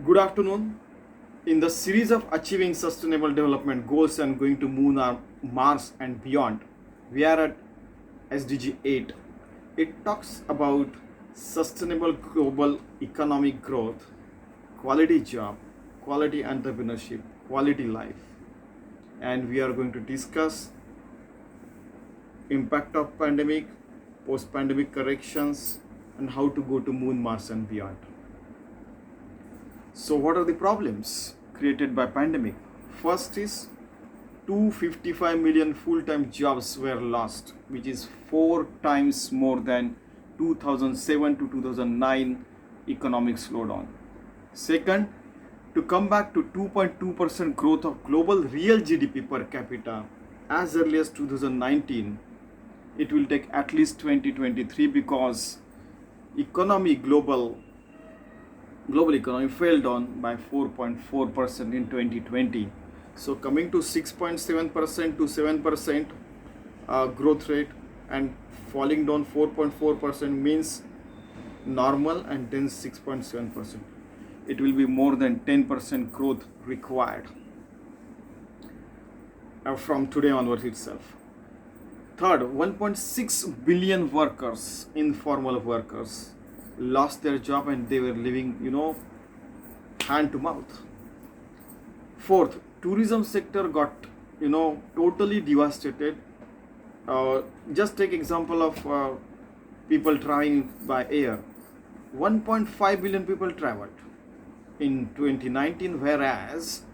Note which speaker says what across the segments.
Speaker 1: Good afternoon. In the series of Achieving Sustainable Development Goals and Going to Moon or Mars and Beyond, we are at SDG8. It talks about sustainable global economic growth, quality job, quality entrepreneurship, quality life. And we are going to discuss impact of pandemic, post-pandemic corrections, and how to go to Moon, Mars and beyond. So what are the problems created by pandemic? First is 255 million full-time jobs were lost, which is 4 times more than 2007 to 2009 economic slowdown. Second, to come back to 2.2% growth of global real GDP per capita as early as 2019, it will take at least 2023 because global economy fell down by 4.4% in 2020. So coming to 6.7% to 7% growth rate and falling down 4.4% means normal, and then 6.7%. It will be more than 10% growth required from today onwards itself. Third, 1.6 billion workers, informal workers, lost their job and they were living, hand to mouth. Fourth, tourism sector got, totally devastated. Just take example of people traveling by air. 1.5 billion people traveled in 2019, whereas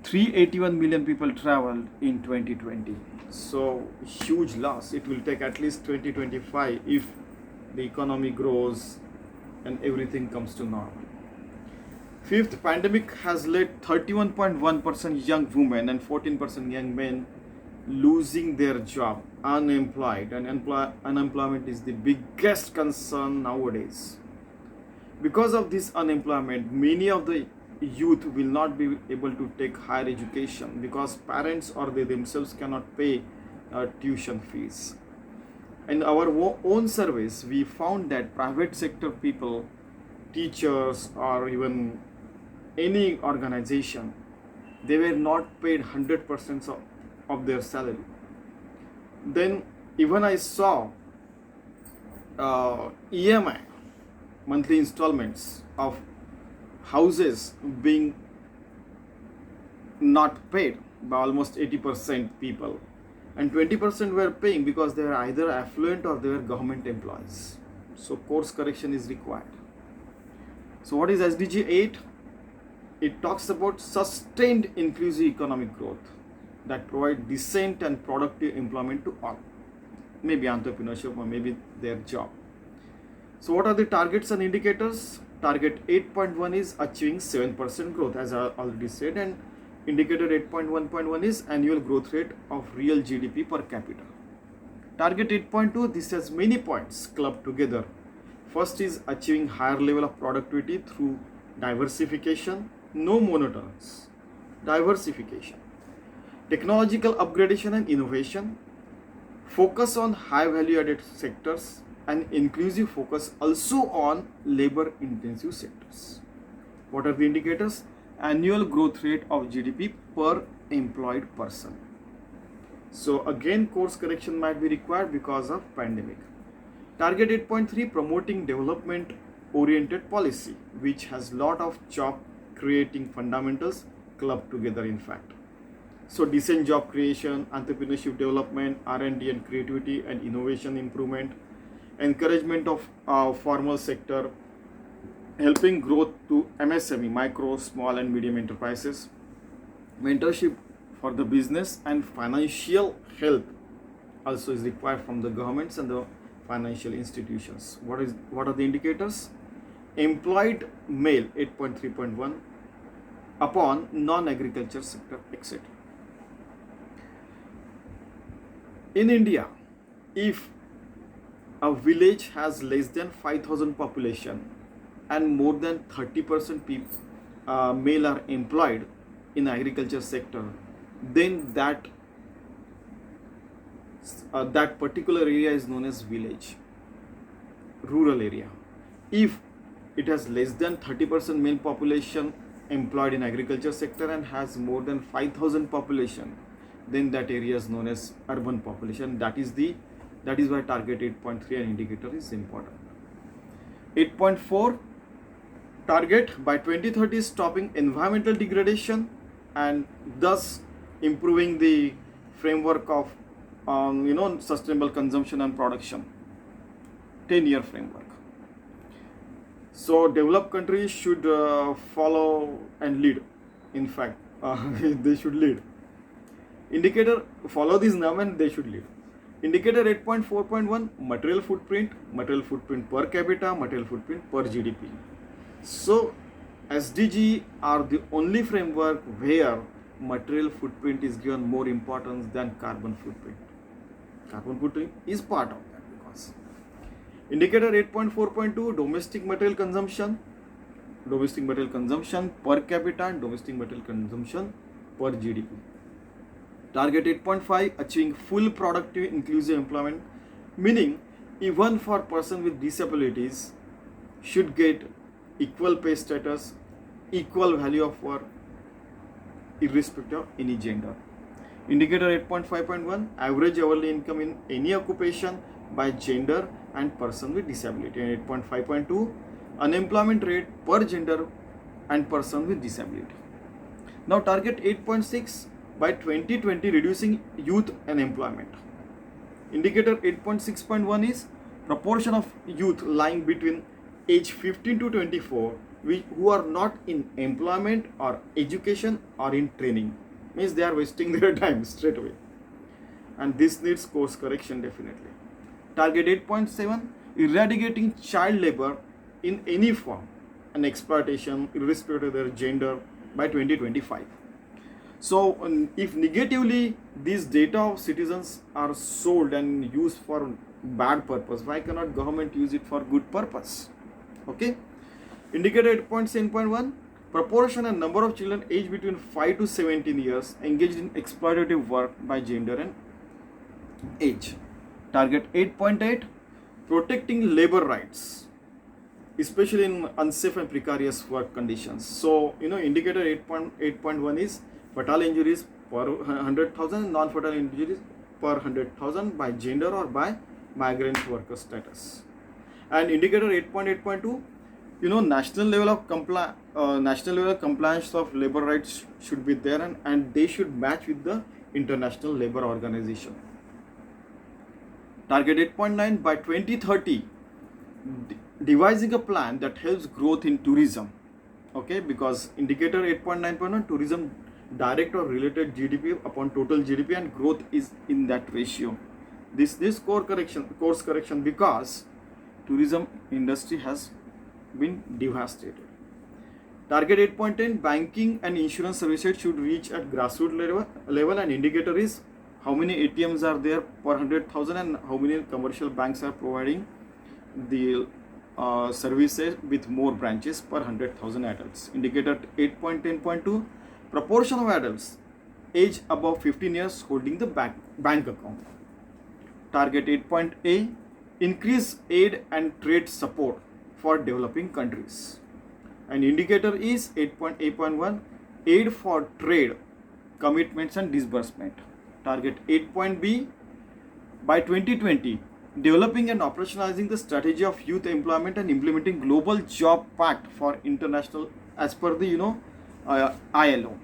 Speaker 1: 381 million people traveled in 2020. So huge loss. It will take at least 2025 if the economy grows and everything comes to normal. Fifth, pandemic has led 31.1% young women and 14% young men losing their job, unemployed, and unemployment is the biggest concern nowadays. Because of this unemployment, many of the youth will not be able to take higher education because parents or they themselves cannot pay tuition fees. In our own surveys, we found that private sector people, teachers, or even any organization, they were not paid 100% of their salary. Then even I saw EMI, monthly installments of houses being not paid by almost 80% people, and 20% were paying because they were either affluent or they were government employees. So course correction is required. So what is SDG 8? It talks about sustained inclusive economic growth that provide decent and productive employment to all, maybe entrepreneurship or maybe their job. So what are the targets and indicators? Target 8.1 is achieving 7% growth, as I already said, and indicator 8.1.1 is annual growth rate of real GDP per capita. Target 8.2, this has many points clubbed together. First is achieving higher level of productivity through diversification, no monotonous, diversification, technological upgradation and innovation, focus on high value added sectors, and inclusive focus also on labor intensive sectors. What are the indicators? Annual growth rate of GDP per employed person. So again, course correction might be required because of pandemic. Target 8.3, promoting development oriented policy, which has lot of job creating fundamentals clubbed together in fact. So decent job creation, entrepreneurship development, R&D and creativity and innovation improvement, encouragement of formal sector, helping growth to MSME, micro, small and medium enterprises, mentorship for the business, and financial help also is required from the governments and the financial institutions. What are the indicators? Employed male 8.3.1 upon non-agriculture sector, etc. In India, if a village has less than 5,000 population and more than 30% people male are employed in agriculture sector, then that particular area is known as village, rural area. If it has less than 30% male population employed in agriculture sector and has more than 5,000 population, then that area is known as urban population. That is why target 8.3 an indicator is important. 8.4 target by 2030 stopping environmental degradation and thus improving the framework of sustainable consumption and production. 10-year framework. So developed countries should follow and lead. In fact, they should lead. Indicator, follow this now and they should lead. Indicator 8.4.1 material footprint per capita, material footprint per GDP. So SDG are the only framework where material footprint is given more importance than carbon footprint. Carbon footprint is part of that because indicator 8.4.2 domestic material consumption per capita and domestic material consumption per GDP. Target 8.5 achieving full productive inclusive employment, meaning even for person with disabilities should get equal pay status, equal value of work irrespective of any gender. Indicator 8.5.1 average hourly income in any occupation by gender and person with disability. And 8.5.2 unemployment rate per gender and person with disability. Now target 8.6 by 2020 reducing youth unemployment. Indicator 8.6.1 is proportion of youth lying between age 15 to 24 who are not in employment or education or in training. Means they are wasting their time straight away. And this needs course correction definitely. Target 8.7 eradicating child labor in any form and exploitation irrespective of their gender by 2025. So if negatively these data of citizens are sold and used for bad purpose, why cannot government use it for good purpose? Okay. Indicator 8.7.1 proportion and number of children aged between 5 to 17 years engaged in exploitative work by gender and age. Target 8.8 protecting labor rights, especially in unsafe and precarious work conditions. So indicator 8.1 is fatal injuries per 100,000, non-fatal injuries per 100,000 by gender or by migrant worker status. And indicator 8.8.2 national level of compliance of labor rights should be there and they should match with the International Labour Organization. Target 8.9 by 2030 devising a plan that helps growth in tourism. Okay, because indicator 8.9.1 tourism direct or related GDP upon total GDP and growth is in that ratio. This course correction because tourism industry has been devastated. Target 8.10 banking and insurance services should reach at grassroots level and indicator is how many ATMs are there per 100,000 and how many commercial banks are providing the services with more branches per 100,000 adults. Indicator 8.10.2 proportion of adults age above 15 years holding the bank account. Target 8.A increase aid and trade support for developing countries. And indicator is 8.8.1 aid for trade commitments and disbursement. Target 8.B by 2020 developing and operationalizing the strategy of youth employment and implementing global job pact for international as per the ILO.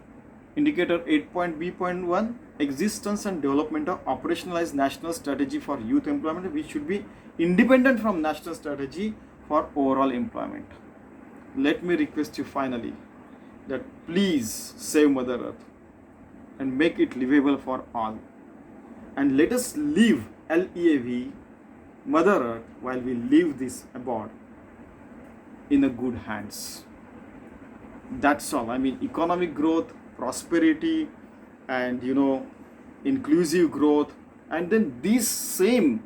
Speaker 1: Indicator 8.B.1 existence and development of operationalized national strategy for youth employment which should be independent from national strategy for overall employment. Let me request you finally that please save Mother Earth and make it livable for all, and let us leave LEAV Mother Earth while we leave this abroad in a good hands. That's all. I mean economic growth, prosperity and inclusive growth, and then this same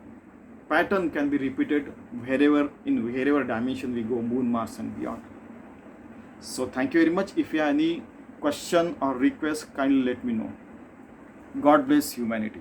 Speaker 1: pattern can be repeated wherever dimension we go, Moon, Mars and beyond. So thank you very much. If you have any question or request, kindly let me know. God bless humanity.